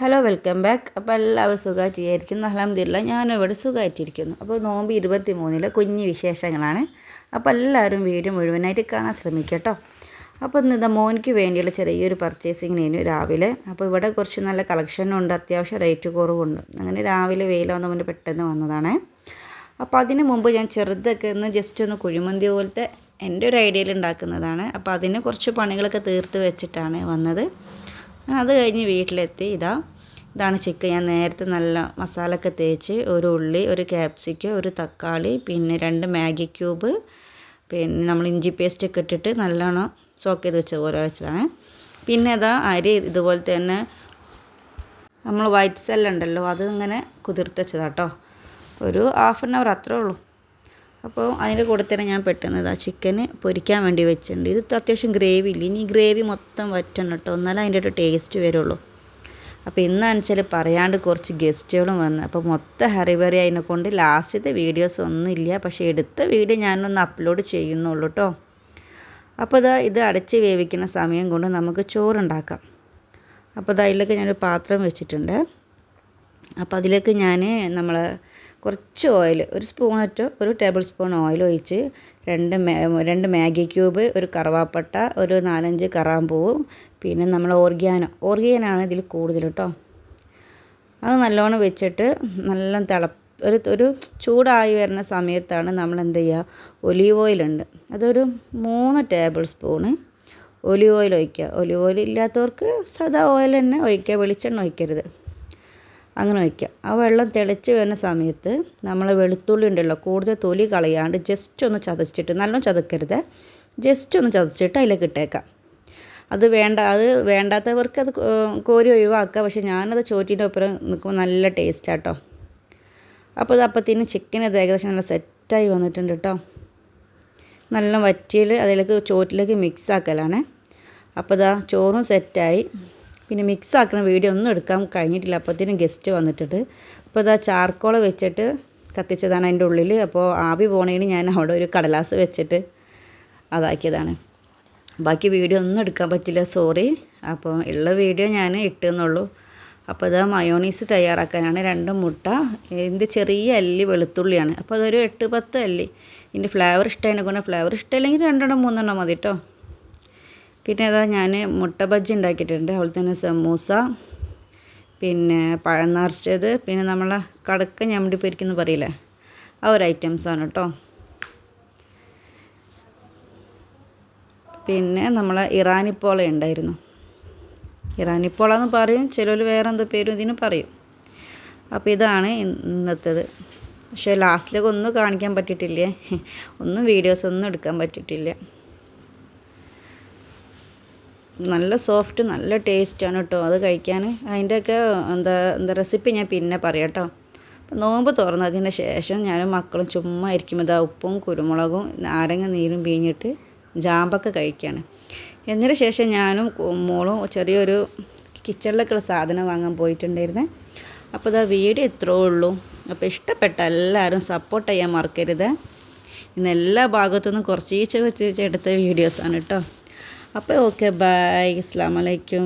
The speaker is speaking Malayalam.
Hello welcome back. അപ്പോൾ എല്ലാവരും സുഖമായിട്ടിരിക്കുന്നു. അൽഹംദുലില്ലാ ഞാനിവിടെ സുഖമായിട്ടിരിക്കുന്നു. അപ്പോൾ നോമ്പ് 23 കുഞ്ഞു വിശേഷങ്ങളാണ്. അപ്പോൾ എല്ലാവരും വീഡിയോ മുഴുവനായിട്ട് കാണാൻ ശ്രമിക്കുക കേട്ടോ. അപ്പോൾ ഇന്ന് മോനിക്ക് വേണ്ടിയുള്ള ചെറിയൊരു പർച്ചേസിങ്ങിനു രാവിലെ. അപ്പോൾ ഇവിടെ കുറച്ച് നല്ല കളക്ഷനും ഉണ്ട്, അത്യാവശ്യം റേറ്റ് കുറവുണ്ട്. അങ്ങനെ രാവിലെ വെയിലാവുന്ന മുന്നേ പെട്ടെന്ന് വന്നതാണ്. അപ്പോൾ അതിന് മുമ്പ് ഞാൻ ചെറുതൊക്കെ ജസ്റ്റ് ഒന്ന് കുഴിമന്തി പോലത്തെ എൻ്റെ ഒരു ഐഡിയയിൽ ഉണ്ടാക്കുന്നതാണ്. അപ്പോൾ അതിന് കുറച്ച് പണികളൊക്കെ തീർത്ത് വെച്ചിട്ടാണ് വന്നത്. അത് കഴിഞ്ഞ് വീട്ടിലെത്തി. ഇതാണ് ചിക്കൻ. ഞാൻ നേരത്തെ നല്ല മസാലയൊക്കെ തേച്ച് ഒരു ഉള്ളി, ഒരു ക്യാപ്സിക്കം, ഒരു തക്കാളി, പിന്നെ 2 മാഗി ക്യൂബ്, പിന്നെ നമ്മൾ ഇഞ്ചി പേസ്റ്റൊക്കെ ഇട്ടിട്ട് നല്ലോണം സോക്ക് ചെയ്ത് വെച്ചതാണ്. പിന്നെ അരി ഇതുപോലെ തന്നെ നമ്മൾ വൈറ്റ് സെല്ലുണ്ടല്ലോ, അത് ഇങ്ങനെ കുതിർത്ത് വെച്ചതാട്ടോ. ഒരു ½ ആൻ അവർ അത്രേ ഉള്ളൂ. അപ്പോൾ അതിൻ്റെ കൂടെ തന്നെ ഞാൻ പെട്ടെന്ന് ചിക്കന് പൊരിക്കാൻ വേണ്ടി വെച്ചിട്ടുണ്ട്. ഇത് അത്യാവശ്യം ഗ്രേവി ഇല്ല, ഇനി ഗ്രേവി മൊത്തം വറ്റണം കേട്ടോ, എന്നാലും അതിൻ്റെ ഒരു ടേസ്റ്റ് വരുള്ളൂ. അപ്പോൾ ഇന്നാണെന്ന് പറയാണ്ട് കുറച്ച് ഗസ്റ്റുകളും വന്നു. അപ്പോൾ മൊത്തം ഹറിബറി അതിനെക്കൊണ്ട് ലാസ്റ്റത്തെ വീഡിയോസ് ഒന്നുമില്ല, പക്ഷേ എടുത്ത വീഡിയോ ഞാനൊന്ന് അപ്ലോഡ് ചെയ്യുന്നുള്ളൂ കേട്ടോ. അപ്പോൾ ഇത് അടച്ച് വേവിക്കുന്ന സമയം കൊണ്ട് നമുക്ക് ചോറുണ്ടാക്കാം. അപ്പോൾ അതിലേക്ക് ഞാനൊരു പാത്രം വെച്ചിട്ടുണ്ട്. അപ്പോൾ അതിലേക്ക് ഞാൻ കുറച്ച് ഓയിൽ, ഒരു സ്പൂണറ്റോ ഒരു ടേബിൾ സ്പൂൺ ഓയിൽ ഒഴിച്ച് 2 മാഗി ക്യൂബ്, ഒരു കറുവാപ്പട്ട, ഒരു 4-5 കറാമ്പൂവ്, പിന്നെ നമ്മൾ ഓർഗാനാണ് ഇതിൽ കൂടുതൽ കേട്ടോ. അത് നല്ലോണം വെച്ചിട്ട് നല്ല ഒരു ചൂടായി വരുന്ന സമയത്താണ് നമ്മൾ എന്ത് ചെയ്യുക, ഒലീവ് ഓയിലുണ്ട്, അതൊരു 3 ടേബിൾ സ്പൂണ് ഒലീവ് ഓയിൽ ഒഴിക്കുക. ഒലീവ് ഓയിൽ ഇല്ലാത്തവർക്ക് സാധാ ഓയിൽ തന്നെ ഒഴിക്കുക, വെളിച്ചെണ്ണ ഒഴിക്കരുത്, അങ്ങനെ വയ്ക്കുക. ആ വെള്ളം തിളച്ച് വരുന്ന സമയത്ത് നമ്മൾ വെളുത്തുള്ളി ഉണ്ടല്ലോ, കൂടുതൽ തൊലി കളയാണ്ട് ജസ്റ്റ് ഒന്ന് ചതച്ചിട്ട്, നല്ലോണം ചതക്കരുത്, ജസ്റ്റ് ഒന്ന് ചതച്ചിട്ട് അതിലേക്ക് ഇട്ടേക്കാം. അത് വേണ്ടാത്തവർക്ക് അത് കോരി ഒഴിവാക്കുക. പക്ഷേ ഞാനത് ചോറ്റിൻ്റെ ഒപ്പം നിൽക്കുമ്പോൾ നല്ല ടേസ്റ്റാട്ടോ. അപ്പോൾ അപ്പത്തിന് ചിക്കൻ ഏകദേശം നല്ല സെറ്റായി വന്നിട്ടുണ്ട് കേട്ടോ. നല്ല വറ്റിയിൽ അതിലേക്ക് ചോറ്റിലേക്ക് മിക്സ് ആക്കലാണ്. അപ്പോൾ ചോറും സെറ്റായി. പിന്നെ മിക്സ് ആക്കുന്ന വീഡിയോ ഒന്നും എടുക്കാൻ കഴിഞ്ഞിട്ടില്ല, അപ്പോഴത്തേനും ഗസ്റ്റ് വന്നിട്ടുണ്ട്. അപ്പോൾ ചാർക്കോൾ വെച്ചിട്ട് കത്തിച്ചതാണ് അതിൻ്റെ ഉള്ളിൽ. അപ്പോൾ ആവി പോണേന് ഞാൻ അവിടെ ഒരു കടലാസ് വെച്ചിട്ട് അതാക്കിയതാണ്. ബാക്കി വീഡിയോ ഒന്നും എടുക്കാൻ പറ്റില്ല, സോറി. അപ്പോൾ ഉള്ള വീഡിയോ ഞാൻ ഇട്ടെന്നുള്ളൂ. അപ്പോൾ മയോണീസ് തയ്യാറാക്കാനാണ്. 2 മുട്ട, ഇതിൻ്റെ ചെറിയ അല്ലി വെളുത്തുള്ളിയാണ്. അപ്പോൾ അതൊരു 8-10 അല്ലി. ഇതിൻ്റെ ഫ്ലേവർ ഇഷ്ടമായതിനെ കൊണ്ട്, ഫ്ലേവർ ഇഷ്ടമില്ലെങ്കിൽ 2-3 മതി കേട്ടോ. പിന്നെ ഞാൻ മുട്ട ബജ്ജി ഉണ്ടാക്കിയിട്ടുണ്ട്, അതുപോലെ തന്നെ സമൂസ, പിന്നെ പഴം നിറച്ചത്, പിന്നെ നമ്മളെ കടക്ക ഞമ്മടി പൊരിക്കുന്നു പറയില്ലേ, ആ ഒരു ഐറ്റംസാണ് കേട്ടോ. പിന്നെ നമ്മളെ ഇറാനിപ്പോള ഉണ്ടായിരുന്നു. ഇറാനിപ്പോള എന്ന് പറയും, ചിലർ വേറെ എന്തോ പേരും ഇതിന് പറയും. അപ്പോൾ ഇതാണ് ഇന്നത്തേത്. പക്ഷേ ലാസ്റ്റിലേക്ക് ഒന്നും കാണിക്കാൻ പറ്റിയിട്ടില്ലേ, വീഡിയോസ് ഒന്നും എടുക്കാൻ പറ്റിയിട്ടില്ല. നല്ല സോഫ്റ്റ്, നല്ല ടേസ്റ്റാണ് കേട്ടോ അത് കഴിക്കാൻ. അതിൻ്റെയൊക്കെ എന്താ റെസിപ്പി ഞാൻ പിന്നെ പറയാം കേട്ടോ. അപ്പോൾ നോമ്പ് തുറന്നതിന് ശേഷം ഞാനും മക്കളും ചുമ്മാ ഇരിക്കുമ്പോൾ ഉപ്പും കുരുമുളകും നാരങ്ങ നീരും പിഴിഞ്ഞിട്ട് ജാമ്പൊക്കെ കഴിക്കുകയാണ്. എന്നതിന് ശേഷം ഞാനും മോളും ചെറിയൊരു കിച്ചണിലേക്കുള്ള സാധനം വാങ്ങാൻ പോയിട്ടുണ്ടായിരുന്നേ. അപ്പോൾ വീഡിയോ ഇത്രേ ഉള്ളൂ. അപ്പോൾ ഇഷ്ടപ്പെട്ട എല്ലാവരും സപ്പോർട്ട് ചെയ്യാൻ മറക്കരുത്. ഇന്ന് എല്ലാ ഭാഗത്തുനിന്നും കുറച്ച് വെച്ച് എടുത്ത വീഡിയോസാണ് കേട്ടോ. അപ്പോൾ ഓക്കെ, ബൈ, അസ്സലാമു അലൈക്കും.